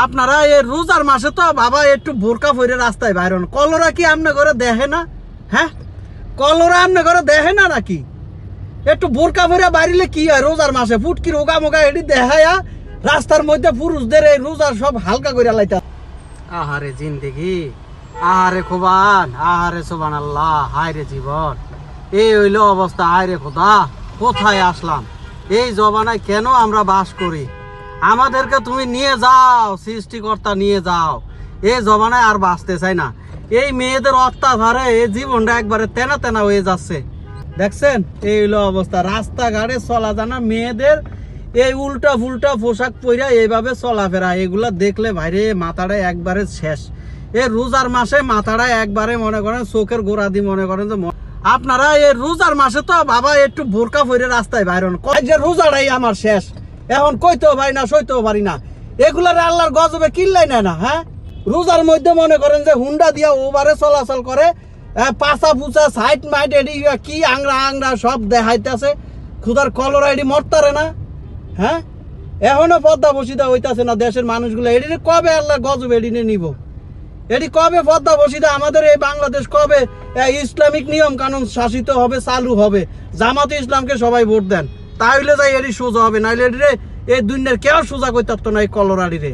আপনারা এই রোজার মাসে তো বাবা একটু বোরকা পরে রাস্তায় বাইরন, কলরা কি আমনে করে দেখে না? হ্যাঁ, কলরা আমনে করে দেখে না নাকি? একটু বোরকা পরে বাইরিলে কি হয়? রোজার মাসে ফুটকি রোগা মোগা এটি দেখায়া রাস্তার মধ্যে পুরুষদের এই রোজার সব হালকা করে লাইতা। আহারে জিন্দেগি, আহারে খোবান, আহারে সুবহানাল্লাহ, হায় রে জীবন, এই হইল অবস্থা। হায় রে খোদা, কোথায় আসলাম? এই জমানায় কেন আমরা বাস করি? আমাদেরকে তুমি নিয়ে যাও, সৃষ্টিকর্তা নিয়ে যাও। এই জমানায় আর বাঁচতে চাই না। এই মেয়েদের অত্যাচারে এই জীবনটা একবারে তেনা তেনা হয়ে যাচ্ছে। দেখছেন এই হইলো অবস্থা। রাস্তাঘাটে চলা জানা মেয়েদের এই উল্টা ফুলটা পোশাক পইরা এইভাবে চলাফেরা, এগুলা দেখলে ভাইরে মাথাটা একবারে শেষ। এই রোজার মাসে মাথাটা একবারে মনে করেন চোখের গোড়া দিয়ে মনে করেন যে আপনারা এই রোজার মাসে তো বাবা একটু বোরকা পরে রাস্তায় বাইরন, কয় যে রোজাটাই আমার শেষ, এখন কইতেও পারি না, সইতেও পারি না। এগুলার আল্লাহর গজবে কিল্লাই নেয় না। হ্যাঁ, রোজার মধ্যে মনে করেন যে হুন্ডা দিয়া ওভারে চলাচল করে, পাছা পুচা সাইড মাইট এডি কি আংরা আংরা সব দেখাইতেছে, খুদার কলরা এডি মরতারে না। হ্যাঁ, এখনো পদ্মা বসিদা হইতাছে না দেশের মানুষগুলো। এডি কবে আল্লাহ গজব এডিনে নিব? এটি কবে পদ্মা বসিদা আমাদের এই বাংলাদেশ কবে ইসলামিক নিয়ম কানুন শাসিত হবে, চালু হবে? জামাতে ইসলামকে সবাই ভোট দেন, তাহলে যাই এটি সোজা হবে, নাইলে এটি রে এই দুনিয়ার কেউ সোজা করতে পারতো না এই কলরাডি রে।